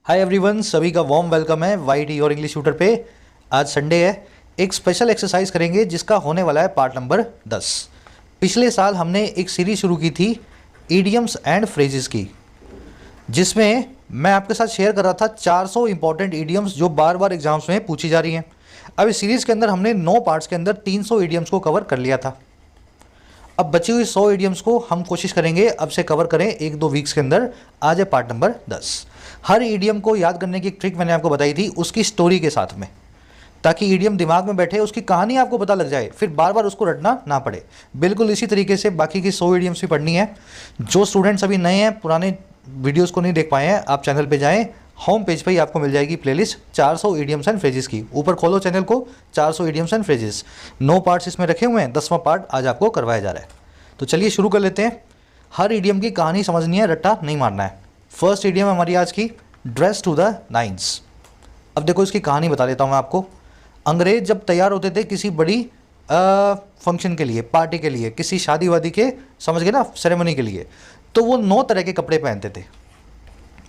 Hi everyone, सभी का warm welcome है वाईटी और इंग्लिश ट्यूटर पे। आज संडे है, एक स्पेशल एक्सरसाइज करेंगे जिसका होने वाला है पार्ट नंबर 10। पिछले साल हमने एक सीरीज शुरू की थी ईडियम्स एंड फ्रेजेस की, जिसमें मैं आपके साथ शेयर कर रहा था 400 इंपॉर्टेंट ईडियम्स जो बार बार एग्जाम्स में पूछी जा रही हैं। अब इस सीरीज़ के अंदर हमने 9 पार्ट्स के अंदर 300 ईडियम्स को कवर कर लिया था। अब बची हुई 100 ईडियम्स को हम कोशिश करेंगे अब से कवर करें 1-2 वीक्स के अंदर। आज है पार्ट नंबर 10। हर ईडियम को याद करने की एक ट्रिक मैंने आपको बताई थी उसकी स्टोरी के साथ में, ताकि ईडियम दिमाग में बैठे, उसकी कहानी आपको पता लग जाए, फिर बार बार उसको रटना ना पड़े। बिल्कुल इसी तरीके से बाकी की 100 ईडियम्स भी पढ़नी है। जो स्टूडेंट्स अभी नए हैं, पुराने वीडियोज़ को नहीं देख पाए हैं, आप चैनल पर जाएँ, होम पेज पर ही आपको मिल जाएगी प्लेलिस्ट 400 ईडियम्स एंड फ्रेजेस की। ऊपर खोलो चैनल को, 400 ईडियम्स एंड फ्रेजेस, 9 पार्ट्स इसमें रखे हुए हैं, 10वां पार्ट आज आपको करवाया जा रहा है। तो चलिए शुरू कर लेते हैं। हर ईडियम की कहानी समझनी है, रट्टा नहीं मारना है। फर्स्ट ईडियम हमारी आज की, ड्रेस टू द नाइन्स। अब देखो इसकी कहानी बता देता हूँ मैं आपको। अंग्रेज जब तैयार होते थे किसी बड़ी फंक्शन के लिए, पार्टी के लिए, किसी शादी वादी के, समझ गए ना, सेरेमनी के लिए, तो वो 9 तरह के कपड़े पहनते थे,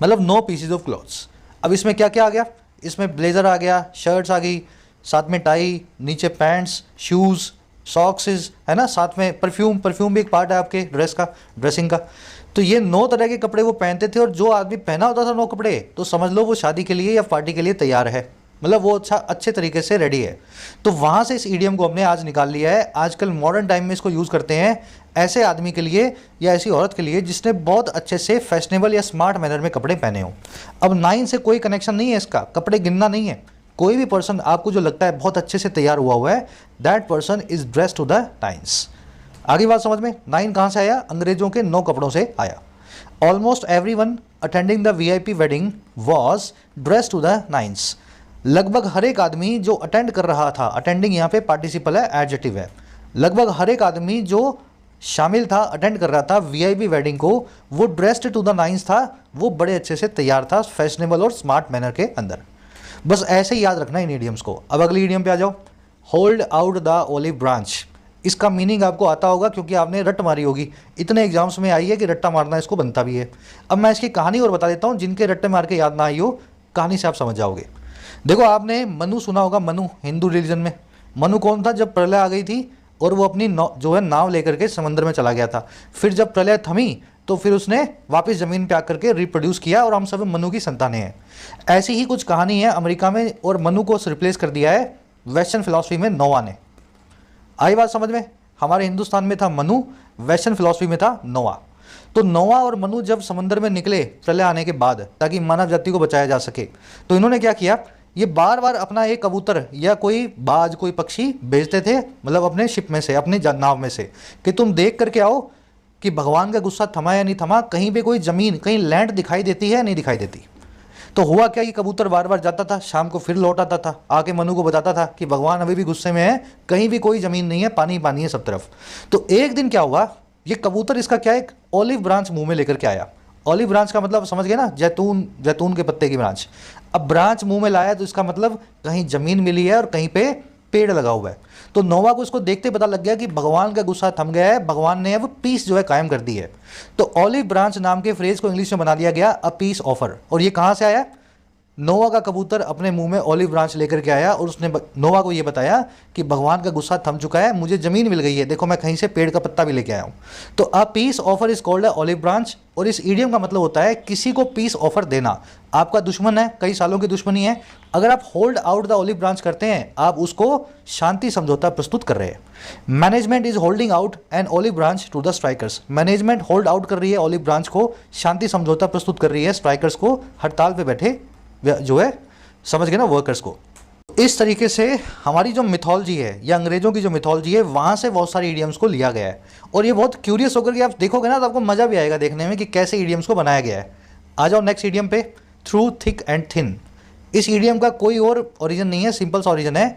मतलब 9 पीसेज ऑफ क्लॉथ्स। अब इसमें क्या क्या आ गया? इसमें ब्लेज़र आ गया, शर्ट्स आ गई, साथ में टाई, नीचे पैंट्स, शूज़, सॉक्सेस, है ना, साथ में परफ्यूम भी एक पार्ट है आपके ड्रेस का, ड्रेसिंग का। तो ये 9 तरह के कपड़े वो पहनते थे, और जो आदमी पहना होता था 9 कपड़े, तो समझ लो वो शादी के लिए या पार्टी के लिए तैयार है, मतलब वो अच्छे तरीके से रेडी है। तो वहाँ से इस ईडियम को हमने आज निकाल लिया है। आजकल मॉडर्न टाइम में इसको यूज़ करते हैं ऐसे आदमी के लिए या ऐसी औरत के लिए जिसने बहुत अच्छे से फैशनेबल या स्मार्ट मैनर में कपड़े पहने हों। अब 9 से कोई कनेक्शन नहीं है इसका, कपड़े गिनना नहीं है। कोई भी पर्सन आपको जो लगता है बहुत अच्छे से तैयार हुआ है, that person is dress to the nines. आगे बात समझ में? 9 कहाँ से आया? अंग्रेजों के 9 कपड़ों से आया। Almost everyone attending the VIP wedding was dress to the nines. लगभग हर एक आदमी जो अटेंड कर रहा था, अटेंडिंग यहाँ पे पार्टिसिपल है, एडजेक्टिव है, लगभग हर एक आदमी जो शामिल था, अटेंड कर रहा था वीआईपी वेडिंग को, वो ड्रेस्ड टू द नाइन्स था, वो बड़े अच्छे से तैयार था, फैशनेबल और स्मार्ट मैनर के अंदर। बस ऐसे ही याद रखना इन ईडियम्स को। अब अगली ईडियम पे आ जाओ, hold out the olive branch. इसका मीनिंग आपको आता होगा क्योंकि आपने रट मारी होगी, इतने एग्जाम्स में आई है कि रट्टा मारना इसको बनता भी है। अब मैं इसकी कहानी और बता देता हूँ, जिनके रट्टे मार के याद ना आई हो, कहानी से आप समझ जाओगे। देखो, आपने मनु सुना होगा, मनु हिंदू रिलीजन में। मनु कौन था? जब प्रलय आ गई थी और वो अपनी जो है नाव लेकर के समंदर में चला गया था, फिर जब प्रलय थमी तो फिर उसने वापस ज़मीन पे आकर के रिप्रोड्यूस किया, और हम सब मनु की संतानें हैं। ऐसी ही कुछ कहानी है अमेरिका में, और मनु को रिप्लेस कर दिया है वेस्टर्न फिलॉसफी में नोवा ने। आई बात समझ में? हमारे हिंदुस्तान में था मनु, वेस्टर्न फिलॉसफी में था नोवा। तो नोवा और मनु जब समंदर में निकले प्रलय आने के बाद, ताकि मानव जाति को बचाया जा सके, तो इन्होंने क्या किया, ये बार बार अपना एक कबूतर या कोई बाज, कोई पक्षी भेजते थे, मतलब अपने शिप में से, अपनी नाव में से, कि तुम देख करके आओ कि भगवान का गुस्सा थमा या नहीं थमा, कहीं पे कोई ज़मीन, कहीं लैंड दिखाई देती है या नहीं दिखाई देती। तो हुआ क्या, ये कबूतर बार बार जाता था, शाम को फिर लौट आता था, आके मनु को बताता था कि भगवान अभी भी गुस्से में है, कहीं भी कोई ज़मीन नहीं है, पानी पानी है सब तरफ। तो एक दिन क्या हुआ, ये कबूतर इसका क्या, एक ऑलिव ब्रांच मुंह में लेकर के आया। ऑलिव ब्रांच का मतलब समझ गए ना, जैतून के पत्ते की ब्रांच। अब ब्रांच मुंह में लाया तो इसका मतलब कहीं ज़मीन मिली है और कहीं पे पेड़ लगा हुआ है। तो नोवा को इसको देखते पता लग गया कि भगवान का गुस्सा थम गया है, भगवान ने अब पीस जो है कायम कर दी है। तो ऑलिव ब्रांच नाम के फ्रेज को इंग्लिश में बना दिया गया अ पीस ऑफर। और ये कहाँ से आया? नोवा का कबूतर अपने मुंह में ऑलिव ब्रांच लेकर के आया, और उसने नोवा को ये बताया कि भगवान का गुस्सा थम चुका है, मुझे ज़मीन मिल गई है, देखो मैं कहीं से पेड़ का पत्ता भी लेके आया हूँ। तो a peace offer is called olive branch. और इस ईडियम का मतलब होता है किसी को पीस ऑफर देना। आपका दुश्मन है, कई सालों की दुश्मनी है, अगर आप hold out the olive branch करते हैं, आप उसको शांति समझौता प्रस्तुत कर रहे हैं। Management is holding out an olive branch to the strikers. Management hold out कर रही है ऑलिव ब्रांच को, शांति समझौता प्रस्तुत कर रही है स्ट्राइकर्स को, हड़ताल पे बैठे जो है, समझ गए ना, वर्कर्स को। इस तरीके से हमारी जो मिथोलॉजी है या अंग्रेजों की जो मिथोलॉजी है, वहाँ से बहुत सारे ईडियम्स को लिया गया है। और ये बहुत क्यूरियस होकर के आप देखोगे ना, तो आपको मज़ा भी आएगा देखने में कि कैसे ईडियम्स को बनाया गया है। आ जाओ नेक्स्ट ईडियम पे, थ्रू थिक एंड थिन। इस ईडियम का कोई और ओरिजिन नहीं है, सिंपल सा ओरिजिन है।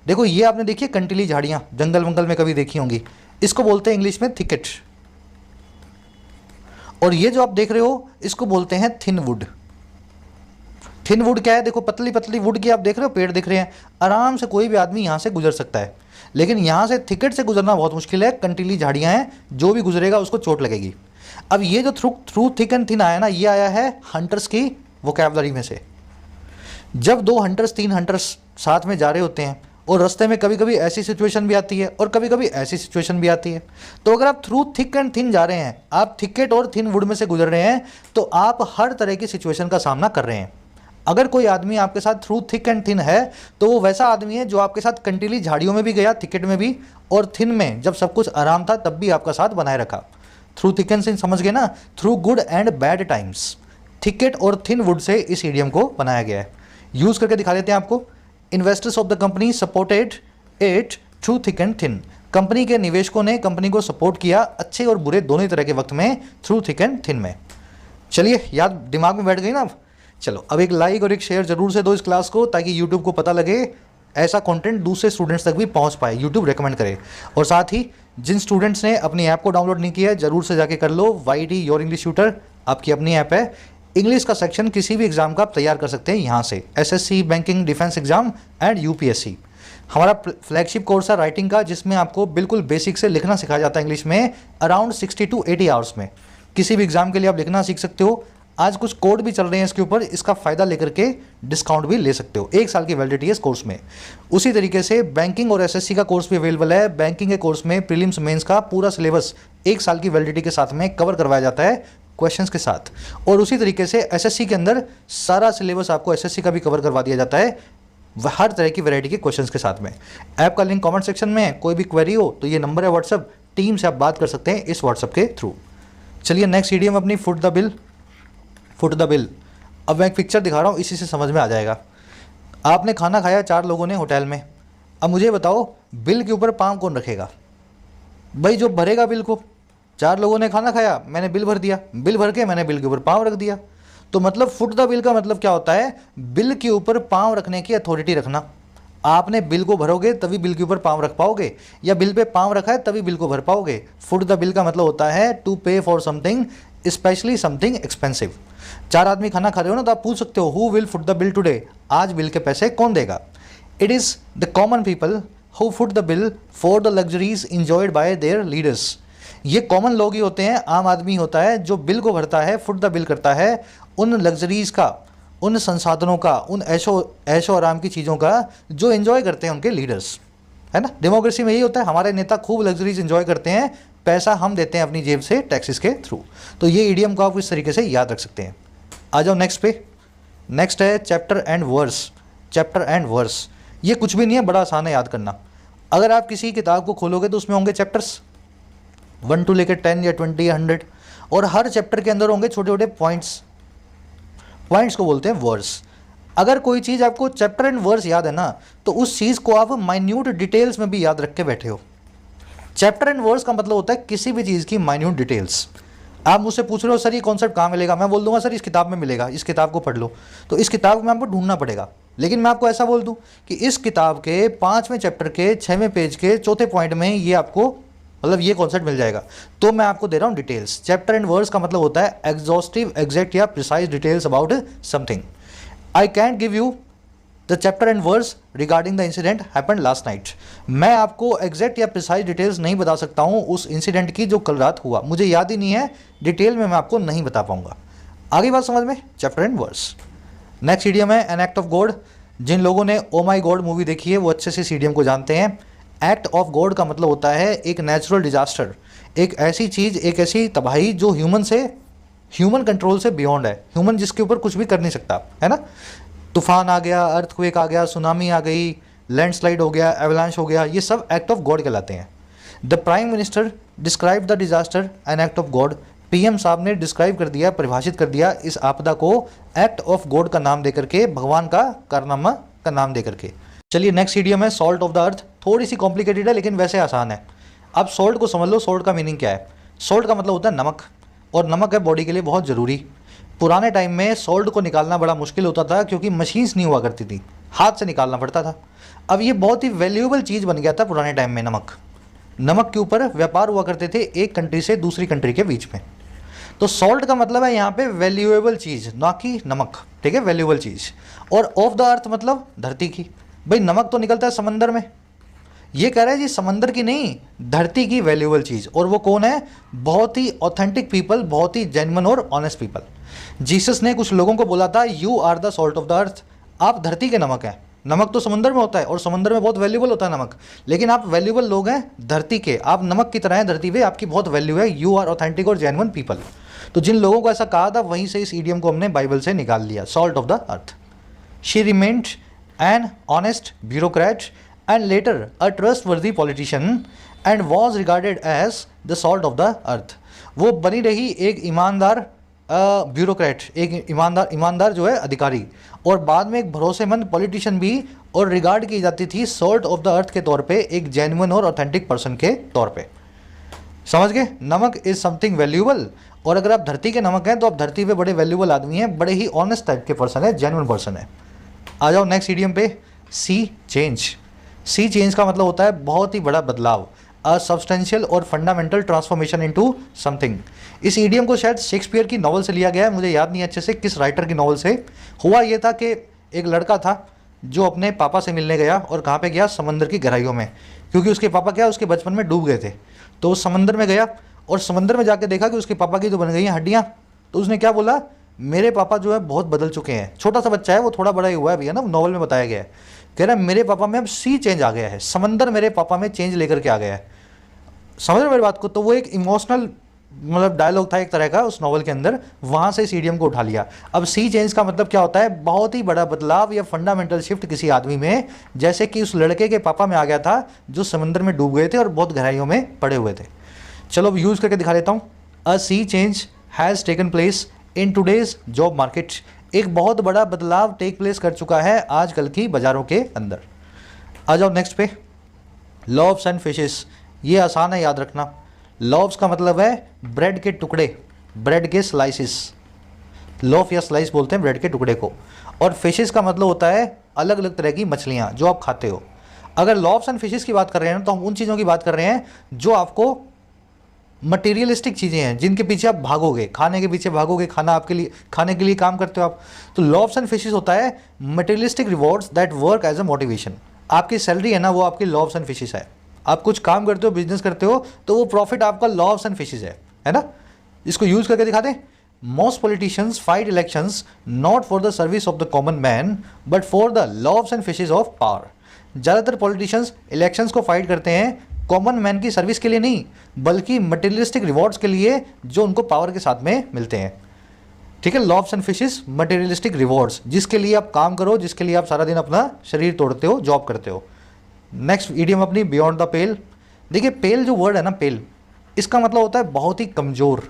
देखो, ये आपने देखी है कंटीली झाड़ियाँ, जंगल वंगल में कभी देखी होंगी, इसको बोलते हैं इंग्लिश में थिकेट। और ये जो आप देख रहे हो, इसको बोलते हैं थिन वुड। थिन वुड क्या है? देखो, पतली पतली वुड की आप देख रहे हो, पेड़ दिख रहे हैं, आराम से कोई भी आदमी यहाँ से गुजर सकता है। लेकिन यहाँ से थिकेट से गुजरना बहुत मुश्किल है, कंटीली झाड़ियाँ हैं, जो भी गुजरेगा उसको चोट लगेगी। अब ये जो थ्रू थिक एंड थिन आया ना, ये आया है हंटर्स की वोकैबलरी में से। जब 2 हंटर्स 3 हंटर्स साथ में जा रहे होते हैं और रास्ते में कभी कभी ऐसी सिचुएशन भी आती है और कभी कभी ऐसी सिचुएशन भी आती है, तो अगर आप थ्रू थिक एंड थिन जा रहे हैं, आप थिकेट और थिन वुड में से गुजर रहे हैं, तो आप हर तरह की सिचुएशन का सामना कर रहे हैं। अगर कोई आदमी आपके साथ थ्रू थिक एंड थिन है तो वो वैसा आदमी है जो आपके साथ कंटीली झाड़ियों में भी गया, थिकेट में भी, और थिन में जब सब कुछ आराम था तब भी आपका साथ बनाए रखा। थ्रू थिक एंड थिन समझ गए ना, through good and bad times. Thicket और थिन वुड से इस इडियम को बनाया गया है। यूज करके दिखा देते हैं आपको। Investors of the company supported it through thick and thin. Company के निवेशकों ने कंपनी को सपोर्ट किया अच्छे और बुरे दोनों तरह के वक्त में, थ्रू थिक एंड थिन में। चलिए, याद दिमाग में बैठ गई ना अब। चलो, अब एक लाइक और एक शेयर जरूर से दो इस क्लास को, ताकि यूट्यूब को पता लगे, ऐसा कंटेंट दूसरे स्टूडेंट्स तक भी पहुंच पाए, यूट्यूब रेकमेंड करे। और साथ ही जिन स्टूडेंट्स ने अपनी ऐप को डाउनलोड नहीं किया है, जरूर से जाके कर लो। YT योर इंग्लिश ट्यूटर आपकी अपनी ऐप है। इंग्लिश का सेक्शन किसी भी एग्जाम का आप तैयार कर सकते हैं यहाँ से, SSC, banking, defence exam and UPSC। हमारा फ्लैगशिप कोर्स है राइटिंग का, जिसमें आपको बिल्कुल बेसिक से लिखना सिखाया जाता है इंग्लिश में, अराउंड 60 to 80 आवर्स में। किसी भी एग्जाम के लिए आप लिखना सीख सकते हो। आज कुछ कोड भी चल रहे हैं इसके ऊपर, इसका फ़ायदा लेकर के डिस्काउंट भी ले सकते हो। 1 साल की वैलिडिटी है इस कोर्स में। उसी तरीके से बैंकिंग और SSC का कोर्स भी अवेलेबल है। बैंकिंग के कोर्स में प्रीलिम्स मेंस का पूरा सिलेबस 1 साल की वैलिडिटी के साथ में कवर करवाया जाता है, क्वेश्चंस के साथ। और उसी तरीके से SSC के अंदर सारा सिलेबस आपको SSC का भी कवर करवा दिया जाता है, हर तरह की वैरायटी के क्वेश्चंस के साथ में। ऐप का लिंक कमेंट सेक्शन में है। कोई भी क्वेरी हो तो ये नंबर है व्हाट्सअप, टीम से आप बात कर सकते हैं इस व्हाट्सअप के थ्रू। चलिए, नेक्स्ट इडियम अपनी foot the bill. Foot the bill, अब मैं एक पिक्चर दिखा रहा हूँ, इसी से समझ में आ जाएगा। आपने खाना खाया 4 लोगों ने होटल में। अब मुझे बताओ, बिल के ऊपर पाँव कौन रखेगा? भाई जो भरेगा बिल को। 4 लोगों ने खाना खाया, मैंने बिल भर दिया, बिल भर के मैंने बिल के ऊपर पाँव रख दिया। तो मतलब फुट द बिल का मतलब क्या होता है? बिल के ऊपर पाँव रखने की अथॉरिटी रखना। आपने बिल को भरोगे तभी बिल के ऊपर पाँव रख पाओगे, या बिल पे पाँव रखा है तभी बिल को भर पाओगे। फुट द बिल का मतलब होता है टू पे for something, specially something expensive. 4 आदमी खाना खा रहे हो ना, तो आप पूछ सकते हो who will foot the bill today, आज बिल के पैसे कौन देगा? It is the common people who foot the bill for the luxuries enjoyed bye there leaders. ये कॉमन लोग ही होते हैं, आम आदमी होता है जो बिल को भरता है, फुट द बिल करता है उन लग्जरीज का, उन संसाधनों का, उन ऐशो आराम की चीज़ों का जो एंजॉय करते हैं उनके लीडर्स, है ना। डेमोक्रेसी में यही होता है, हमारे नेता खूब लग्जरीज एंजॉय करते हैं, पैसा हम देते हैं अपनी जेब से टैक्सेस के थ्रू। तो ये इडियम को आप इस तरीके से याद रख सकते हैं। आ जाओ नेक्स्ट पे। नेक्स्ट है chapter and verse. Chapter and verse, ये कुछ भी नहीं है, बड़ा आसान है याद करना। अगर आप किसी किताब को खोलोगे तो उसमें होंगे चैप्टर्स 1 to लेकर 10 या 20 या 100, और हर चैप्टर के अंदर होंगे छोटे छोटे पॉइंट्स। पॉइंट्स को बोलते हैं वर्स। अगर कोई चीज़ आपको चैप्टर एंड वर्स याद है ना, तो उस चीज़ को आप माइन्यूट डिटेल्स में भी याद रख के बैठे हो। चैप्टर एंड वर्स का मतलब होता है किसी भी चीज़ की माइन्यूट डिटेल्स। आप मुझसे पूछ रहे हो सर ये कॉन्सेप्ट कहाँ मिलेगा, मैं बोल दूंगा सर इस किताब में मिलेगा, इस किताब को पढ़ लो। तो इस किताब में आपको ढूंढना पड़ेगा, लेकिन मैं आपको ऐसा बोल दूं कि इस किताब के 5वें चैप्टर के 6वें पेज के 4थे पॉइंट में ये आपको मतलब ये कॉन्सेप्ट मिल जाएगा। तो मैं आपको दे रहा हूँ डिटेल्स। चैप्टर एंड वर्स का मतलब होता है एग्जॉस्टिव, एग्जैक्ट या precise details about something. I can't give you the chapter and verse regarding the incident happened last night. मैं आपको एग्जैक्ट या प्रिसाइज डिटेल्स नहीं बता सकता हूँ उस इंसिडेंट की जो कल रात हुआ, मुझे याद ही नहीं है, डिटेल में मैं आपको नहीं बता पाऊंगा। आगे बात समझ में, chapter and verse. Next idiom है एन एक्ट ऑफ गॉड। जिन लोगों ने ओ माई गॉड मूवी देखी है वो अच्छे से इस इडियम को जानते हैं। एक्ट ऑफ गॉड का मतलब होता है एक नेचुरल डिजास्टर, एक ऐसी चीज़, एक ऐसी तबाही जो ह्यूमन कंट्रोल से बियॉन्ड है, ह्यूमन जिसके ऊपर कुछ भी कर नहीं सकता, है ना। तूफान आ गया, अर्थक्वेक आ गया, सुनामी आ गई, लैंडस्लाइड हो गया, एवलांश हो गया, ये सब एक्ट ऑफ गॉड कहलाते हैं। The prime minister describe the disaster N act of God. PM साहब ने डिस्क्राइब कर दिया, परिभाषित कर दिया इस आपदा को एक्ट ऑफ गॉड का नाम देकर के, भगवान का कारनामा का नाम देकर के। चलिए नेक्स्ट इडियम है सॉल्ट ऑफ द अर्थ। थोड़ी सी कॉम्प्लिकेटेड है लेकिन वैसे आसान है। अब सॉल्ट को समझ लो, सॉल्ट का मीनिंग क्या है। सॉल्ट का मतलब होता है नमक, और नमक है बॉडी के लिए बहुत ज़रूरी। पुराने टाइम में सॉल्ट को निकालना बड़ा मुश्किल होता था क्योंकि मशीन्स नहीं हुआ करती थी, हाथ से निकालना पड़ता था। अब ये बहुत ही वैल्यूएबल चीज़ बन गया था पुराने टाइम में। नमक के ऊपर व्यापार हुआ करते थे एक कंट्री से दूसरी कंट्री के बीच में। तो सॉल्ट का मतलब है यहाँ पे वैल्यूएबल चीज़, ना कि नमक, ठीक है, वैल्यूएबल चीज़। और ऑफ द अर्थ मतलब धरती की। भाई नमक तो निकलता है समंदर में, ये कह रहा है जी समंदर की नहीं, धरती की वैल्यूएबल चीज़। और वो कौन है? बहुत ही ऑथेंटिक पीपल, बहुत ही जेन्युइन और ऑनेस्ट पीपल। जीसस ने कुछ लोगों को बोला था, you are the salt of the earth, आप धरती के नमक हैं। नमक तो समंदर में होता है और समंदर में बहुत वैल्यूबल होता है नमक, लेकिन आप वैल्यूबल लोग हैं धरती के, आप नमक की तरह हैं धरती पे, आपकी बहुत वैल्यू है, यू आर ऑथेंटिक और जेन्युइन पीपल। तो जिन लोगों को ऐसा कहा था वहीं से इस ईडियम को हमने बाइबल से निकाल लिया, salt of the earth. She remained an honest bureaucrat and later a trustworthy politician and was regarded as the salt of the earth. वो बनी रही एक ईमानदार ब्यूरोक्रेट, एक ईमानदार जो है अधिकारी, और बाद में एक भरोसेमंद पॉलिटिशियन भी, और रिगार्ड की जाती थी सॉल्ट ऑफ द अर्थ के तौर पे, एक जेन्युइन और ऑथेंटिक पर्सन के तौर पे। समझ गए? नमक इज समथिंग वैल्यूबल, और अगर आप धरती के नमक हैं तो आप धरती पे बड़े वैल्यूबल आदमी हैं, बड़े ही ऑनेस्ट टाइप के पर्सन है, जेन्युइन पर्सन है। आ जाओ नेक्स्ट ईडियम पे, सी चेंज। सी चेंज का मतलब होता है बहुत ही बड़ा बदलाव, अ सब्सटेंशियल और फंडामेंटल ट्रांसफॉर्मेशन इनटू समथिंग। इस ईडियम को शायद शेक्सपियर की नॉवल से लिया गया है, मुझे याद नहीं अच्छे से किस राइटर की नॉवल से। हुआ ये था कि एक लड़का था जो अपने पापा से मिलने गया, और कहाँ पे गया? समंदर की गहराइयों में, क्योंकि उसके पापा क्या उसके बचपन में डूब गए थे। तो वो समंदर में गया और समंदर में जाके देखा कि उसके पापा की तो बन गई हैं हड्डियाँ। तो उसने क्या बोला, मेरे पापा जो है बहुत बदल चुके हैं। छोटा सा बच्चा है वो, थोड़ा बड़ा ही हुआ है अभी, है ना, नॉवल में बताया गया है। कह रहा है मेरे पापा में अब सी चेंज आ गया है, समंदर मेरे पापा में चेंज लेकर के आ गया है। समझ रहे हो मेरी बात को? तो वो एक इमोशनल मतलब डायलॉग था एक तरह का उस नॉवल के अंदर, वहाँ से इस ईडियम को उठा लिया। अब सी चेंज का मतलब क्या होता है? बहुत ही बड़ा बदलाव या फंडामेंटल शिफ्ट किसी आदमी में, जैसे कि उस लड़के के पापा में आ गया था जो समंदर में डूब गए थे और बहुत गहराइयों में पड़े हुए थे। चलो अब यूज़ करके दिखा देता हूँ। A sea change has taken place in today's job market. एक बहुत बड़ा बदलाव टेक प्लेस कर चुका है आजकल की बाज़ारों के अंदर। आ जाओ नेक्स्ट पे, लॉव्स एंड फिशेस। ये आसान है याद रखना। लॉव्स का मतलब है ब्रेड के टुकड़े, ब्रेड के स्लाइसिस, लॉफ या स्लाइस बोलते हैं ब्रेड के टुकड़े को। और फिशेस का मतलब होता है अलग अलग तरह की मछलियाँ जो आप खाते हो। अगर लॉव्स एंड फिशेस की बात कर रहे हैं तो हम उन चीज़ों की बात कर रहे हैं जो आपको मटेरियलिस्टिक चीज़ें हैं, जिनके पीछे आप भागोगे, खाने के पीछे भागोगे, खाना आपके लिए, खाने के लिए काम करते हो आप। तो लॉव्स एंड फिशेस होता है materialistic rewards that work as a motivation. आपकी सैलरी है ना, वो आपकी लॉव्स एंड फिशेस है। आप कुछ काम करते हो, बिजनेस करते हो, तो वो प्रॉफिट आपका लॉव्स एंड फिशेस है ना। इसको यूज करके दिखा दें। Most politicians fight elections not for the service of the common man but for the loaves and fishes of power. ज़्यादातर पॉलिटिशियंस इलेक्शंस को फाइट करते हैं कॉमन मैन की सर्विस के लिए नहीं, बल्कि मटेरियलिस्टिक रिवॉर्ड्स के लिए जो उनको पावर के साथ में मिलते हैं। ठीक है, लॉव्स एंड फिशेस मटेरियलिस्टिक रिवॉर्ड्स, जिसके लिए आप काम करो, जिसके लिए आप सारा दिन अपना शरीर तोड़ते हो, जॉब करते हो। नेक्स्ट ईडियम अपनी बियॉन्ड द पेल। देखिए पेल जो वर्ड है ना, पेल, इसका मतलब होता है बहुत ही कमज़ोर।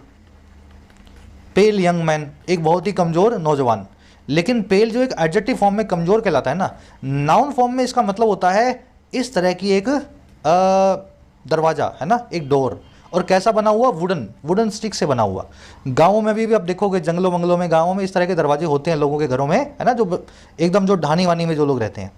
पेल यंग मैन, एक बहुत ही कमज़ोर नौजवान। लेकिन पेल जो एक एडजेक्टिव फॉर्म में कमज़ोर कहलाता है ना, नाउन फॉर्म में इसका मतलब होता है इस तरह की एक दरवाज़ा है ना, एक डोर, और कैसा बना हुआ? वुडन स्टिक से बना हुआ। गाँवों में भी आप देखोगे, जंगलों मंगलों में, गाँवों में इस तरह के दरवाजे होते हैं लोगों के घरों में, है ना, जो एकदम जो ढानी वानी में जो लोग रहते हैं।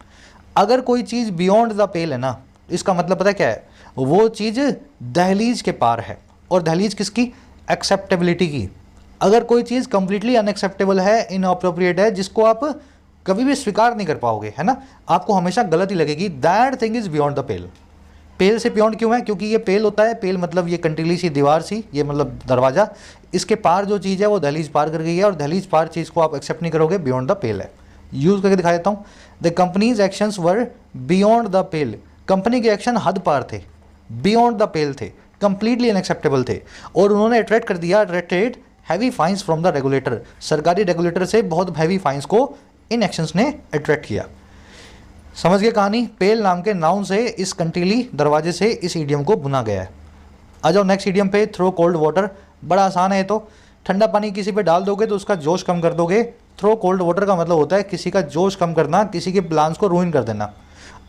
अगर कोई चीज़ बियॉन्ड द पेल है ना, इसका मतलब पता है क्या है? वो चीज़ दहलीज के पार है। और दहलीज किसकी? एक्सेप्टेबिलिटी की। अगर कोई चीज़ कंप्लीटली अनएक्सेप्टेबल है, इनअप्रोप्रिएट है, जिसको आप कभी भी स्वीकार नहीं कर पाओगे, है ना, आपको हमेशा गलत ही लगेगी, that thing is beyond the pale. Pale से बियॉन्ड क्यों है? क्योंकि ये पेल होता है, पेल मतलब ये कंटीली सी दीवार सी, ये मतलब दरवाज़ा, इसके पार जो चीज़ है वो दहलीज पार कर गई है, और दहलीज पार चीज़ को आप एक्सेप्ट नहीं करोगे, बियॉन्ड द पेल है। यूज़ करके दिखा देता हूँ। The companies actions were beyond the pail. Company के एक्शन हद पार थे, बियॉन्ड द पेल थे, कंप्लीटली अनएक्सेप्टेबल थे, और उन्होंने अट्रैक्ट कर दिया, attracted heavy fines from the regulator. सरकारी रेगुलेटर से बहुत हैवी फाइन्स को इन एक्शंस ने अट्रैक्ट किया। समझ गए कहानी? पेल नाम के नाउन से इस कंटीली दरवाजे से इस ईडियम को बुना गया है। आ जाओ नेक्स्ट ईडियम पे, थ्रो कोल्ड वाटर। बड़ा आसान है तो, ठंडा पानी किसी पे डाल दोगे तो उसका जोश कम कर दोगे। थ्रो कोल्ड वाटर का मतलब होता है किसी का जोश कम करना, किसी के प्लान्स को रूइन कर देना।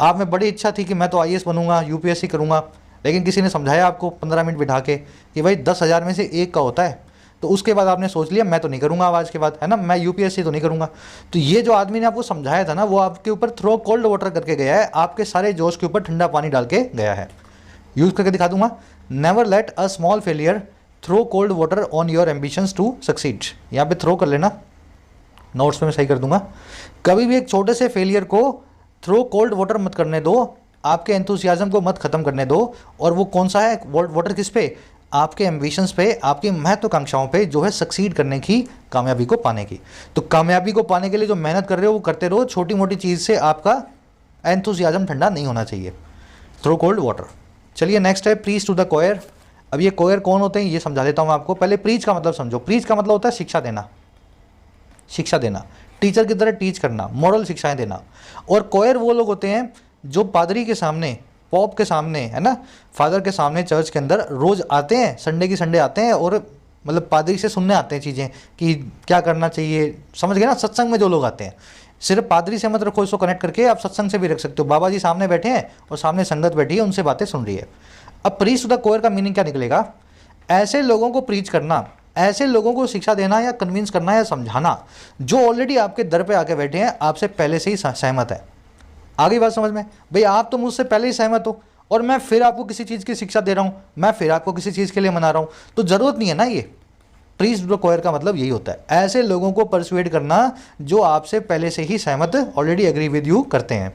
आप में बड़ी इच्छा थी कि मैं तो IAS बनूंगा, UPSC करूंगा, लेकिन किसी ने समझाया आपको 15 मिनट बिठा के कि भाई 10,000 में से एक का होता है, तो उसके बाद आपने सोच लिया मैं तो नहीं करूंगा आज के बाद, है ना, मैं UPSC तो नहीं करूंगा। तो ये जो आदमी ने आपको समझाया था ना, वो आपके ऊपर थ्रो कोल्ड वाटर करके गया है, आपके सारे जोश के ऊपर ठंडा पानी डाल के गया है। यूज़ करके दिखा दूंगा। Never let a small failure throw cold water on your ambitions to succeed. यहाँ पे थ्रो कर लेना, नोट्स पे मैं सही कर दूंगा। कभी भी एक छोटे से फेलियर को थ्रो कोल्ड वाटर मत करने दो, आपके एंथुसियाज्म को मत खत्म करने दो। और वो कौन सा है वाटर? किस पे? आपके एम्बिशंस पे, आपकी महत्वाकांक्षाओं पे जो है सक्सीड करने की, कामयाबी को पाने की। तो कामयाबी को पाने के लिए जो मेहनत कर रहे हो वो करते रहो, छोटी मोटी चीज़ से आपका एंथुसियाज्म ठंडा नहीं होना चाहिए। Throw cold water. चलिए नेक्स्ट है प्रीच टू द कोयर। अब ये कोयर कौन होते हैं ये समझा देता हूँ मैं आपको। पहले प्रीच का मतलब समझो। प्रीच का मतलब होता है शिक्षा देना, शिक्षा देना, टीचर की तरह टीच करना, मॉरल शिक्षाएं देना। और कोयर वो लोग होते हैं जो पादरी के सामने, पॉप के सामने, है ना, फादर के सामने चर्च के अंदर रोज आते हैं, संडे की संडे आते हैं और मतलब पादरी से सुनने आते हैं चीज़ें कि क्या करना चाहिए। समझ गए ना, सत्संग में जो लोग आते हैं। सिर्फ पादरी से मत रखो इसको कनेक्ट करके, आप सत्संग से भी रख सकते हो। बाबा जी सामने बैठे हैं और सामने संगत बैठी है, उनसे बातें सुन रही है। अब प्रीच टू द कोयर का मीनिंग क्या निकलेगा? ऐसे लोगों को प्रीच करना, ऐसे लोगों को शिक्षा देना या कन्विंस करना या समझाना जो ऑलरेडी आपके दर पे आके बैठे हैं, आपसे पहले से ही सहमत है। आगे बात समझ में? भाई आप तो मुझसे पहले ही सहमत हो और मैं फिर आपको किसी चीज़ की शिक्षा दे रहा हूँ, मैं फिर आपको किसी चीज़ के लिए मना रहा हूँ, तो ज़रूरत नहीं है ना। ये प्रीच टू द कोयर का मतलब यही होता है, ऐसे लोगों को परसुएड करना जो आपसे पहले से ही सहमत, ऑलरेडी एग्री विद यू करते हैं।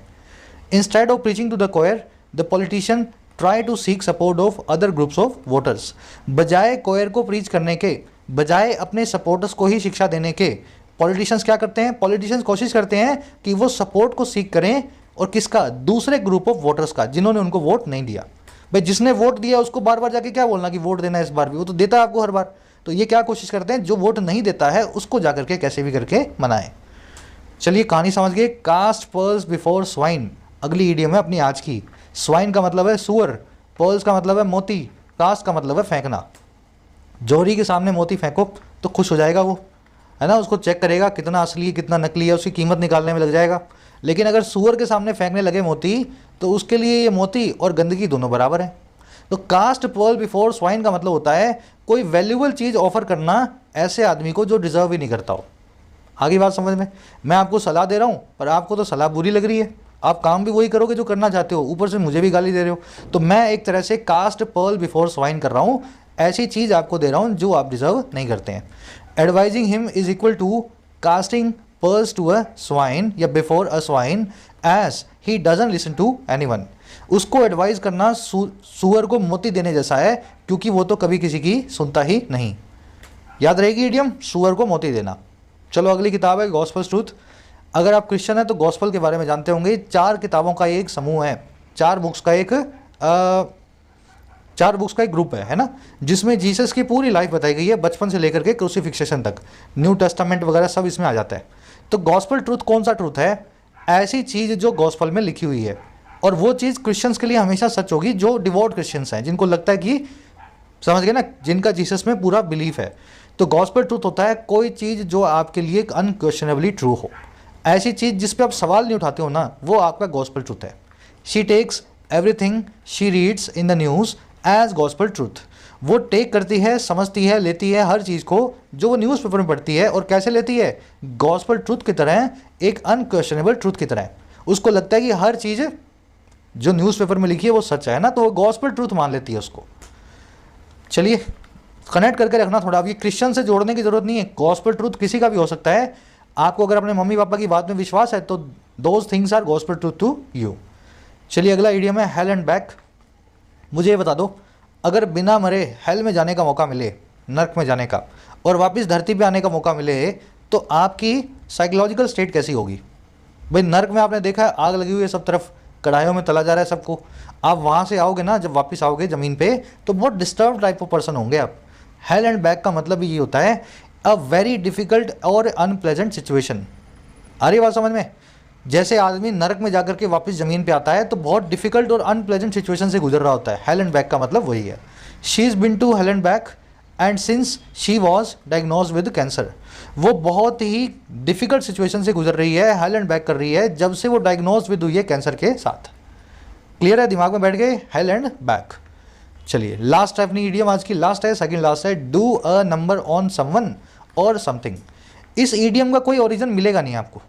Instead of preaching to the choir the politician try to seek support of other groups of voters. बजाय कोयर को प्रीच करने के, बजाय अपने सपोर्टर्स को ही शिक्षा देने के, पॉलिटिशियंस क्या करते हैं? पॉलिटिशियंस कोशिश करते हैं कि वो सपोर्ट को सीख करें, और किसका? दूसरे ग्रुप ऑफ वोटर्स का, जिन्होंने उनको वोट नहीं दिया। भाई जिसने वोट दिया उसको बार बार जाके क्या बोलना कि वोट देना है इस बार भी, वो तो देता है आपको हर बार। तो ये क्या कोशिश करते हैं? जो वोट नहीं देता है उसको जाकर के कैसे भी करके मनाएं। चलिए कहानी समझ गए। कास्ट पर्ल्स बिफोर स्वाइन, अगली इडियम है अपनी आज की। स्वाइन का मतलब है सुअर, पर्ल्स का मतलब है मोती, कास्ट का मतलब है फेंकना। जोहरी के सामने मोती फेंको तो खुश हो जाएगा वो, है ना, उसको चेक करेगा कितना असली है कितना नकली है, उसकी कीमत निकालने में लग जाएगा। लेकिन अगर सुअर के सामने फेंकने लगे मोती तो उसके लिए ये मोती और गंदगी दोनों बराबर है। तो कास्ट पर्ल बिफोर स्वाइन का मतलब होता है कोई वैल्यूबल चीज़ ऑफर करना ऐसे आदमी को जो डिजर्व ही नहीं करता हो। आगे बात समझ में? मैं आपको सलाह दे रहा हूँ पर आपको तो सलाह बुरी लग रही है, आप काम भी वही करोगे जो करना चाहते हो, ऊपर से मुझे भी गाली दे रहे हो। तो मैं एक तरह से कास्ट पर्ल बिफोर स्वाइन कर रहा हूँ, ऐसी चीज़ आपको दे रहा हूँ जो आप डिजर्व नहीं करते हैं। Advising him is equal to casting pearls to a swine या before a swine as he doesn't listen to anyone. उसको एडवाइज करना सुअर को मोती देने जैसा है, क्योंकि वो तो कभी किसी की सुनता ही नहीं। याद रहेगी इडियम, सुअर को मोती देना। चलो अगली किताब है गॉस्पेल ट्रूथ। अगर आप क्रिश्चियन हैं तो गॉस्पेल के बारे में जानते होंगे। 4 किताबों का एक समूह है, 4 बुक्स का एक ग्रुप है ना, जिसमें जीसस की पूरी लाइफ बताई गई है, बचपन से लेकर के क्रूसिफिक्सेशन तक। न्यू टेस्टामेंट वगैरह सब इसमें आ जाता है। तो गॉस्पेल ट्रूथ कौन सा ट्रूथ है? ऐसी चीज़ जो गॉस्पेल में लिखी हुई है, और वो चीज़ क्रिश्चियंस के लिए हमेशा सच होगी जो डिवोट क्रिश्चियंस हैं, जिनको लगता है कि, समझ गए ना, जिनका जीसस में पूरा बिलीफ है। तो गॉस्पेल ट्रूथ होता है कोई चीज़ जो आपके लिए अनक्वेश्चनेबली ट्रू हो, ऐसी चीज़ जिस पे आप सवाल नहीं उठाते हो ना, वो आपका गॉस्पेल ट्रूथ है। She takes everything she reads in the news as gospel truth. वो टेक करती है, समझती है, लेती है हर चीज़ को जो वो न्यूज़पेपर में पढ़ती है, और कैसे लेती है? गॉस्पेल ट्रूथ की तरह, एक अनक्वेश्चनेबल ट्रूथ की तरह। उसको लगता है कि हर चीज़ जो न्यूज़पेपर में लिखी है वो सच है ना, तो वो गॉस्पेल ट्रूथ मान लेती है उसको। चलिए कनेक्ट करके रखना थोड़ा, अब ये क्रिश्चियन से जोड़ने की जरूरत नहीं है, गॉस्पेल ट्रूथ किसी का भी हो सकता है। आपको अगर अपने मम्मी पापा की बात में विश्वास है तो those things are gospel truth to you. चलिए अगला इडियम है हेल एंड बैक। मुझे ये बता दो, अगर बिना मरे हेल में जाने का मौका मिले, नर्क में जाने का, और वापस धरती पे आने का मौका मिले, तो आपकी साइकोलॉजिकल स्टेट कैसी होगी? भाई नर्क में आपने देखा है आग लगी हुई है सब तरफ, कढ़ाइयों में तला जा रहा है सबको। आप वहाँ से आओगे ना, जब वापस आओगे ज़मीन पे, तो बहुत डिस्टर्ब टाइप ऑफ पर्सन होंगे आप। हेल एंड बैक का मतलब ये होता है अ वेरी डिफ़िकल्ट और अनप्लेजेंट सिचुएशन। आ रही बात समझ में? जैसे आदमी नरक में जाकर के वापस ज़मीन पे आता है तो बहुत डिफ़िकल्ट और अनप्लेजेंट सिचुएशन से गुजर रहा होता है। हेल एंड बैक का मतलब वही है। She is been to hell and back and since she was diagnose with cancer. वो बहुत ही डिफ़िकल्ट सिचुएशन से गुजर रही है, हेल एंड बैक कर रही है, जब से वो डायग्नोज विद हुई है कैंसर के साथ। क्लियर है? दिमाग में बैठ गए हेल एंड बैक। चलिए लास्ट है अपनी ईडियम आज की, लास्ट है, सेकंड लास्ट है, do a number on someone और समथिंग। इस ईडियम का कोई ओरिजिन मिलेगा नहीं आपको,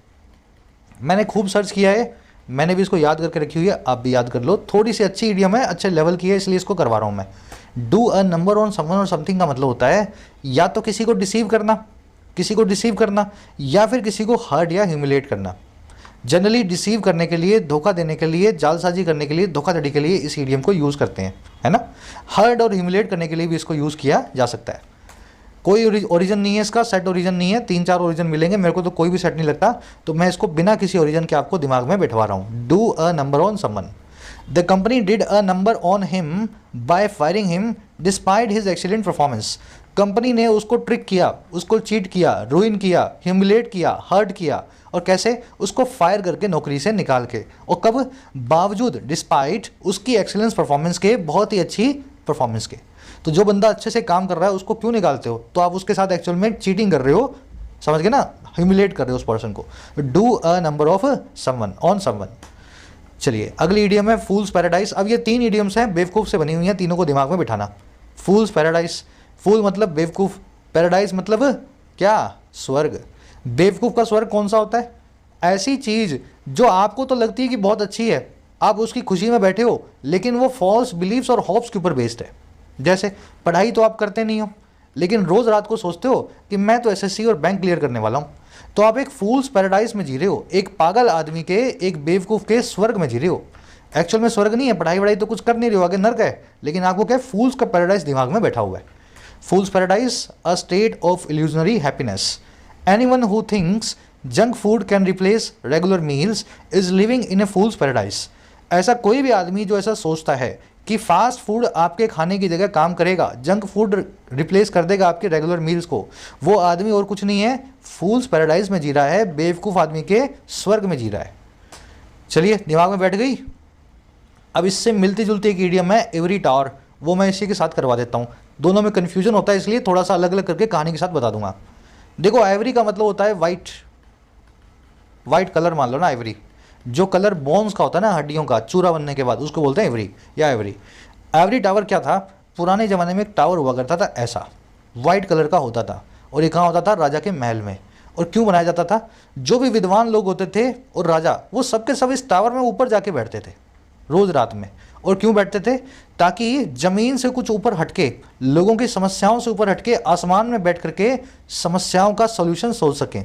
मैंने खूब सर्च किया है, मैंने भी इसको याद करके रखी हुई है, आप भी याद कर लो। थोड़ी सी अच्छी ईडियम है, अच्छे लेवल की है, इसलिए इसको करवा रहा हूँ मैं। Do a number on someone और समथिंग का मतलब होता है या तो किसी को डिसीव करना, या फिर किसी को हर्ट या ह्यूमिलेट करना। जनरली डिसीव करने के लिए, धोखा देने के लिए, जालसाजी करने के लिए, धोखाधड़ी के लिए इस ईडियम को यूज़ करते हैं, है ना। हर्ट और ह्यूमिलेट करने के लिए भी इसको यूज़ किया जा सकता है। कोई ओरिजिन नहीं है इसका, सेट ओरिजिन नहीं है, 3-4 ओरिजिन मिलेंगे, मेरे को तो कोई भी सेट नहीं लगता, तो मैं इसको बिना किसी ओरिजिन के आपको दिमाग में बैठवा रहा हूँ। Do a number on someone. The company did a number on him by firing him despite his excellent performance. Company ने उसको ट्रिक किया, उसको चीट किया, रूइन किया, ह्यूमिलेट किया, हर्ट किया, और कैसे? उसको फायर करके नौकरी से निकाल के। और कब? बावजूद, डिस्पाइट उसकी एक्सीलेंस परफॉर्मेंस के, बहुत ही अच्छी परफॉर्मेंस के। तो जो बंदा अच्छे से काम कर रहा है उसको क्यों निकालते हो? तो आप उसके साथ एक्चुअल में चीटिंग कर रहे हो, समझ गए ना, ह्यूमिलेट कर रहे हो उस पर्सन को। Do a number of someone on someone. चलिए अगली इडियम है फूल्स पैराडाइज। अब ये 3 इडियम्स हैं, बेवकूफ़ से बनी हुई हैं, तीनों को दिमाग में बिठाना। फूल्स पैराडाइज, फूल मतलब बेवकूफ़, पैराडाइज मतलब क्या? स्वर्ग। बेवकूफ़ का स्वर्ग कौन सा होता है? ऐसी चीज़ जो आपको तो लगती है कि बहुत अच्छी है, आप उसकी खुशी में बैठे हो, लेकिन वो फॉल्स बिलीव्स और होप्स के ऊपर बेस्ड है। जैसे पढ़ाई तो आप करते नहीं हो, लेकिन रोज़ रात को सोचते हो कि मैं तो एसएससी और बैंक क्लियर करने वाला हूँ, तो आप एक फूल्स पैराडाइज में जी रहे हो, एक पागल आदमी के, एक बेवकूफ़ के स्वर्ग में जी रहे हो। एक्चुअल में स्वर्ग नहीं है, पढ़ाई वढ़ाई तो कुछ कर नहीं रहे हो, आगे नर्क है, लेकिन आपको क्या है? फूल्स का पैराडाइज दिमाग में बैठा हुआ है। Fool's paradise, a state of illusionary happiness. Anyone who thinks junk food can replace regular meals is living in a fool's paradise. ऐसा कोई भी आदमी जो ऐसा सोचता है कि फास्ट फूड आपके खाने की जगह काम करेगा, जंक फूड रिप्लेस कर देगा आपके रेगुलर मील्स को, वो आदमी और कुछ नहीं है, फूल्स पैराडाइज में जी रहा है, बेवकूफ़ आदमी के स्वर्ग में जी रहा है। चलिए दिमाग में बैठ गई। अब इससे मिलती जुलती एक ईडियम है एवरी टावर, वो मैं इसी के साथ करवा देता हूँ। दोनों में कन्फ्यूजन होता है, इसलिए थोड़ा सा अलग अलग करके कहानी के साथ बता दूंगा। देखो एवरी का मतलब होता है वाइट, वाइट कलर मान लो ना, एवरी जो कलर बोन्स का होता है ना, हड्डियों का चूरा बनने के बाद, उसको बोलते हैं एवरी या एवरी। एवरी टावर क्या था? पुराने ज़माने में एक टावर हुआ करता था ऐसा, वाइट कलर का होता था, और ये कहाँ होता था? राजा के महल में। और क्यों बनाया जाता था? जो भी विद्वान लोग होते थे और राजा, वो सबके सब इस टावर में ऊपर जाके बैठते थे रोज़ रात में। और क्यों बैठते थे? ताकि ज़मीन से कुछ ऊपर हटके, लोगों की समस्याओं से ऊपर हटके, आसमान में बैठ करके समस्याओं का सोल्यूशन सोच सकें।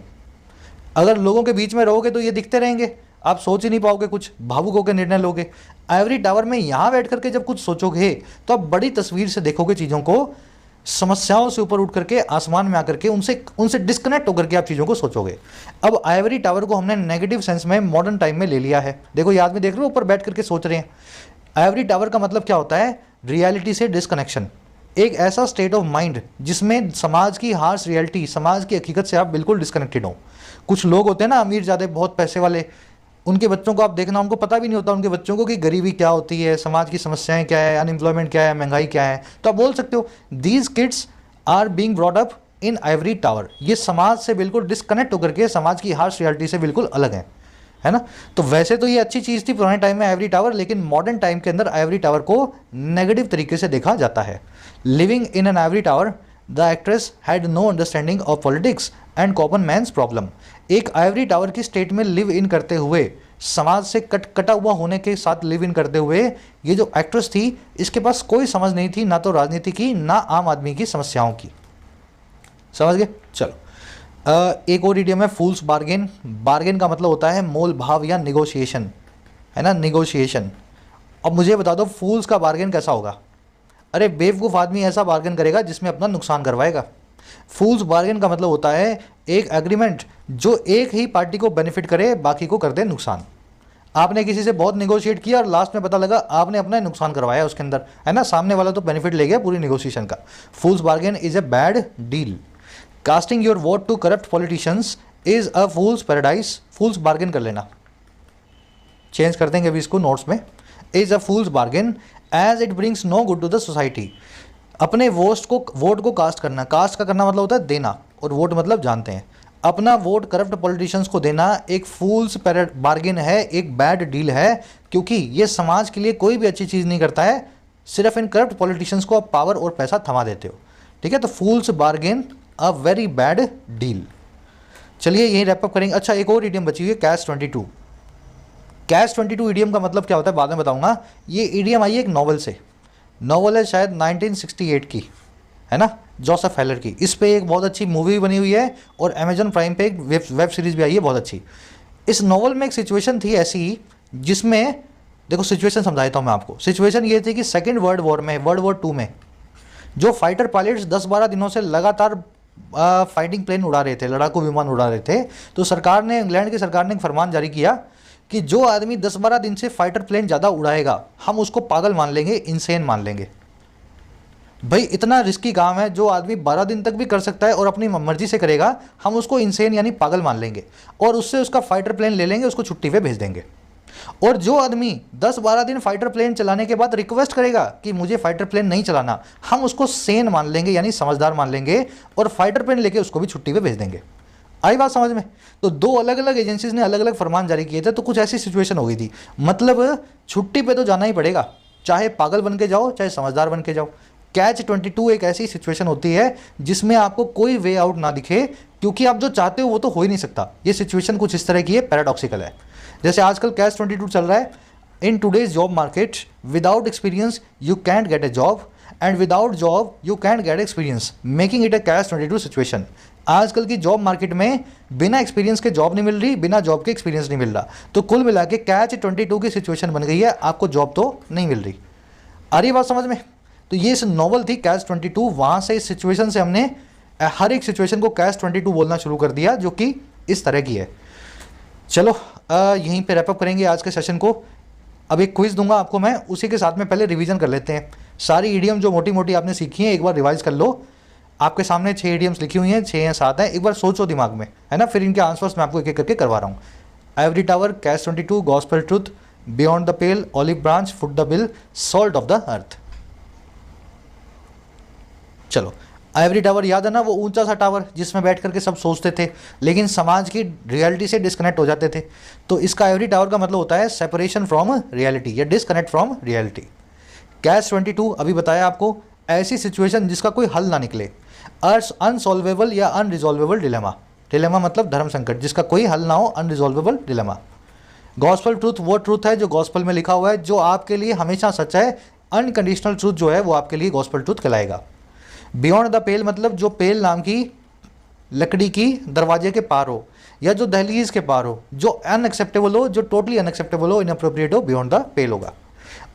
अगर लोगों के बीच में रहोगे तो ये दिखते रहेंगे, आप सोच ही नहीं पाओगे, कुछ भावुक होकर निर्णय लोगे। एवरी टावर में यहाँ बैठ करके जब कुछ सोचोगे तो आप बड़ी तस्वीर से देखोगे चीज़ों को, समस्याओं से ऊपर उठ करके, आसमान में आकर के, उनसे डिस्कनेक्ट होकर के आप चीज़ों को सोचोगे। अब आइवरी टावर को हमने नेगेटिव सेंस में मॉडर्न टाइम में ले लिया है। देखो ये आदमी देख रहे हो ऊपर बैठ करके सोच रहे हैं। आइवरी टावर का मतलब क्या होता है? रियलिटी से डिस्कनेक्शन, एक ऐसा स्टेट ऑफ माइंड जिसमें समाज की हार्श रियलिटी, समाज की हकीकत से आप बिल्कुल डिस्कनेक्टेड हो। कुछ लोग होते हैं ना अमीर ज़्यादा, बहुत पैसे वाले, उनके बच्चों को आप देखना, उनको पता भी नहीं होता उनके बच्चों को कि गरीबी क्या होती है, समाज की समस्याएं क्या है, अनएम्प्लॉयमेंट क्या है, महंगाई क्या है। तो आप बोल सकते हो these kids are being brought up in ivory tower. ये समाज से बिल्कुल डिस्कनेक्ट होकर के समाज की हार्श रियलिटी से बिल्कुल अलग है ना। तो वैसे तो ये अच्छी चीज़ थी पुराने टाइम में आइवरी टावर, लेकिन मॉडर्न टाइम के अंदर आइवरी टावर को नेगेटिव तरीके से देखा जाता है। Living in an ivory tower the actress had no understanding of politics and common man's problem. एक आइवरी टावर की स्टेट में लिव इन करते हुए, समाज से कटा हुआ होने के साथ लिव इन करते हुए, ये जो एक्ट्रेस थी इसके पास कोई समझ नहीं थी, ना तो राजनीति की, ना आम आदमी की समस्याओं की। समझ गए? चलो एक और इडियम है फूल्स बार्गेन। बार्गेन का मतलब होता है मोल भाव या निगोशिएशन, है ना, निगोशिएशन। अब मुझे बता दो फूल्स का बार्गेन कैसा होगा? अरे बेवकूफ़ आदमी ऐसा बार्गेन करेगा जिसमें अपना नुकसान करवाएगा। फूल्स बार्गेन का मतलब होता है एक एग्रीमेंट जो एक ही पार्टी को बेनिफिट करे, बाकी को कर दे नुकसान। आपने किसी से बहुत निगोशिएट किया और लास्ट में पता लगा आपने अपना नुकसान करवाया उसके अंदर, है ना, सामने वाला तो बेनिफिट ले गया पूरी निगोशिएशन का। Fool's bargain is a bad deal. Casting your vote to corrupt politicians is a fool's paradise. Fool's bargain कर लेना, चेंज कर देंगे अभी इसको नोट्स में। Is a fool's bargain as it brings no good to the society. अपने vote को cast करना, कास्ट का करना मतलब होता है देना, और वोट मतलब जानते हैं, अपना वोट करप्ट पॉलिटिशियंस को देना एक फूल्स बार्गेन है, एक बैड डील है, क्योंकि ये समाज के लिए कोई भी अच्छी चीज़ नहीं करता है, सिर्फ इन करप्ट पॉलिटिशियंस को आप पावर और पैसा थमा देते हो। ठीक है, तो fool's bargain a very bad deal. चलिए यही रैपअप करेंगे। अच्छा एक और इडियम बची हुई है, कैश 22। कैश 22 इडियम का मतलब क्या होता है बाद में बताऊंगा। ये इडियम आई है एक नॉवल से, नॉवल है शायद 1968 की, है ना, जोसेफ हेलर की। इस पे एक बहुत अच्छी मूवी बनी हुई है और अमेजन प्राइम पे एक वेब सीरीज़ भी आई है बहुत अच्छी। इस नॉवल में एक सिचुएशन थी ऐसी जिसमें, देखो सिचुएशन समझाता हूँ मैं आपको। सिचुएशन ये थी कि सेकेंड वर्ल्ड वॉर में, वर्ल्ड वॉर 2 में जो फाइटर पायलट्स 10-12 दिनों से लगातार फाइटिंग प्लेन उड़ा रहे थे, लड़ाकू विमान उड़ा रहे थे, तो सरकार ने, इंग्लैंड की सरकार ने एक फरमान जारी किया कि जो आदमी 10-12 दिन से फाइटर प्लेन ज़्यादा उड़ाएगा हम उसको पागल मान लेंगे, इंसेन मान लेंगे। भाई इतना रिस्की काम है, जो आदमी 12 दिन तक भी कर सकता है और अपनी मर्जी से करेगा, हम उसको इंसेन यानी पागल मान लेंगे और उससे उसका फाइटर प्लेन ले लेंगे, उसको छुट्टी पे भेज देंगे। और जो आदमी 10-12 दिन फाइटर प्लेन चलाने के बाद रिक्वेस्ट करेगा कि मुझे फाइटर प्लेन नहीं चलाना, हम उसको सेन मान लेंगे यानी समझदार मान लेंगे और फाइटर प्लेन लेके उसको भी छुट्टी पे भेज देंगे। आई बात समझ में? तो दो अलग अलग एजेंसीज ने अलग अलग फरमान जारी किए थे, तो कुछ ऐसी सिचुएशन हो गई थी। मतलब छुट्टी पे तो जाना ही पड़ेगा, चाहे पागल बन के जाओ चाहे समझदार बन के जाओ। कैच 22 एक ऐसी सिचुएशन होती है जिसमें आपको कोई वे आउट ना दिखे, क्योंकि आप जो चाहते हो वो तो हो ही नहीं सकता। ये सिचुएशन कुछ इस तरह की है, पैराडॉक्सिकल है। जैसे आजकल कैच 22 चल रहा है, इन today's job market without experience you can't gate A job and without job you can't gate experience, making it A catch 22 situation. आजकल की जॉब मार्केट में बिना एक्सपीरियंस के जॉब नहीं मिल रही, बिना जॉब के एक्सपीरियंस नहीं मिल रहा, तो कुल मिला के कैच 22 की सिचुएशन बन गई है, आपको जॉब तो नहीं मिल रही। आ रही बात समझ में? तो ये इस नॉवल थी कैच 22, वहाँ से इस सिचुएशन से हमने हर एक सिचुएशन को कैच 22 बोलना शुरू कर दिया, जो कि इस तरह की है। चलो यहीं पे रैपअप करेंगे आज के सेशन को। अब एक क्विज दूंगा आपको मैं, उसी के साथ में पहले रिवीजन कर लेते हैं। सारी ईडियम जो मोटी मोटी आपने सीखी है एक बार रिवाइज कर लो। आपके सामने 6 ईडियम्स लिखी हुई हैं, 6 या 7 हैं, एक बार सोचो दिमाग में, है ना। फिर इनके आंसर्स मैं आपको एक एक करके करवा रहा हूँ। Every tower, catch 22, gospel truth, beyond the pail, olive branch, foot the bill, salt of the अर्थ। चलो, आइवरी टावर याद है ना, वो ऊंचा सा टावर जिसमें बैठ करके सब सोचते थे लेकिन समाज की रियलिटी से डिस्कनेक्ट हो जाते थे। तो इसका आइवरी टावर का मतलब होता है सेपरेशन फ्रॉम रियलिटी या डिस्कनेक्ट फ्रॉम रियलिटी। कैच 22 अभी बताया आपको, ऐसी सिचुएशन जिसका कोई हल ना निकले, अनसॉल्वेबल या अनरिजॉल्वेबल डिलेमा। डिलेमा मतलब धर्म संकट, जिसका कोई हल ना हो, अनरिजॉल्वेबल डिलेमा। गॉस्पेल ट्रूथ वो ट्रूथ है जो गॉस्पेल में लिखा हुआ है, जो आपके लिए हमेशा सच है। अनकंडीशनल ट्रूथ जो है वो आपके लिए गॉस्पेल ट्रूथ कहलाएगा। बियॉन्ड द पेल मतलब जो पेल नाम की लकड़ी की दरवाजे के पार हो या जो दहलीज के पार हो, जो अनएक्सेप्टेबल हो, जो टोटली अनएक्सेप्टेबल हो, इनअप्रोप्रिएट हो, बियॉन्ड द पेल होगा।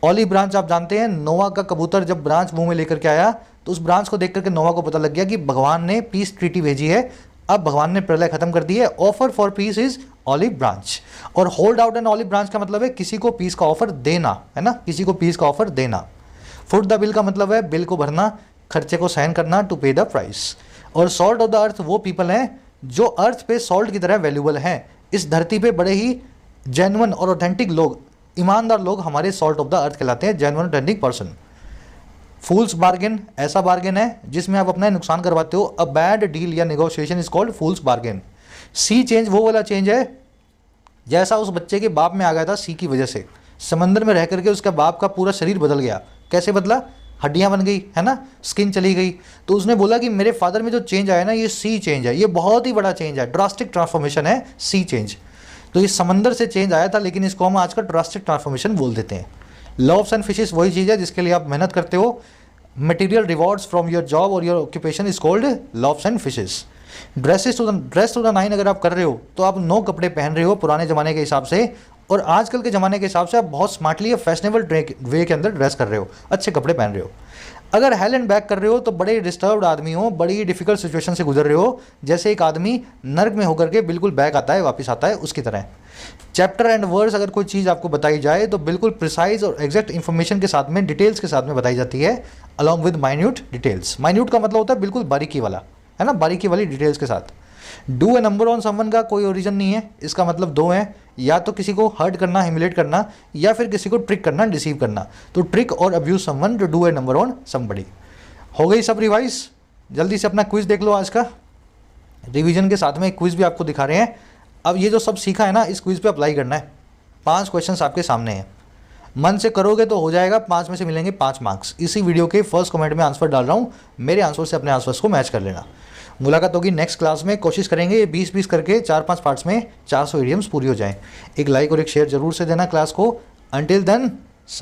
ऑलिव ब्रांच आप जानते हैं, नोवा का कबूतर जब ब्रांच मुंह में लेकर के आया तो उस ब्रांच को देख करके नोवा को पता लग गया कि भगवान ने पीस ट्रीटी भेजी है, अब भगवान ने प्रलय खत्म कर दी है। Offer for peace is olive branch. और hold out an olive branch का मतलब है किसी को पीस का ऑफर देना, है ना, किसी को पीस का ऑफर देना। फुट द बिल का मतलब है बिल को भरना, खर्चे को सहन करना, टू पे द प्राइस। और सॉल्ट ऑफ द अर्थ वो पीपल हैं जो अर्थ पे सॉल्ट की तरह वैल्यूबल हैं। इस धरती पे बड़े ही जेन्युइन और ऑथेंटिक लोग, ईमानदार लोग हमारे सॉल्ट ऑफ द अर्थ कहलाते हैं, genuine authentic person. Fool's bargain ऐसा बार्गेन है जिसमें आप अपना नुकसान करवाते हो। अ बैड डील या negotiation is called fool's bargain. Sea change वो वाला चेंज है जैसा उस बच्चे के बाप में आ गया था सी की वजह से। समंदर में रह करके उसके बाप का पूरा शरीर बदल गया। कैसे बदला? हड्डियां बन गई, है ना, स्किन चली गई। तो उसने बोला कि मेरे फादर में जो चेंज आया ना, ये सी चेंज है, ये बहुत ही बड़ा चेंज है, ड्रास्टिक ट्रांसफॉर्मेशन है सी चेंज। तो ये समंदर से चेंज आया था, लेकिन इसको हम आजकल ड्रास्टिक ट्रांसफॉर्मेशन बोल देते हैं। लव्स एंड फिशेस वही चीज़ है जिसके लिए आप मेहनत करते हो। Material rewards from your job और your occupation is called loaves and fishes. Dress to the nine अगर आप कर रहे हो तो आप 9 कपड़े पहन रहे हो पुराने ज़माने के हिसाब से, और आजकल के ज़माने के हिसाब से आप बहुत स्मार्टली फैशनेबल वे के अंदर ड्रेस कर रहे हो, अच्छे कपड़े पहन रहे हो। अगर हेल एंड बैक कर रहे हो तो बड़े डिस्टर्ब्ड आदमी हो, बड़ी डिफिकल्ट सिचुएशन से गुजर रहे हो, जैसे एक आदमी नर्क में होकर के बिल्कुल बैक आता है, वापस आता है, उसकी तरह। चैप्टर एंड वर्ड्स अगर कोई चीज़ आपको बताई जाए तो बिल्कुल प्रिसाइज और एग्जैक्ट इन्फॉर्मेशन के साथ में, डिटेल्स के साथ में बताई जाती है, along with minute details. Minute का मतलब होता है बिल्कुल बारीकी वाला, है ना, बारीकी वाली डिटेल्स के साथ। Do a number on someone का कोई ओरिजिन नहीं है, इसका मतलब 2 है, या तो किसी को हर्ट करना, ह्यूमिलेट करना, या फिर किसी को ट्रिक करना, डिसीव करना। तो ट्रिक और abuse someone to do a number on somebody. हो गई सब रिवाइज? जल्दी से अपना क्विज देख लो आज का। रिवीजन के साथ में एक क्विज भी आपको दिखा रहे हैं। अब ये जो सब सीखा है ना, इस क्विज पे अप्लाई करना है। 5 क्वेश्चंस आपके सामने हैं, मन से करोगे तो हो जाएगा, 5 में से मिलेंगे 5 मार्क्स। इसी वीडियो के फर्स्ट कमेंट में आंसर डाल रहा हूँ, मेरे आंसर से अपने आंसर्स को मैच कर लेना। मुलाकात होगी नेक्स्ट क्लास में। कोशिश करेंगे 20-20 करके 4-5 पार्ट्स में 400 इडियम्स पूरी हो जाएं। एक लाइक और एक शेयर जरूर से देना क्लास को। Until then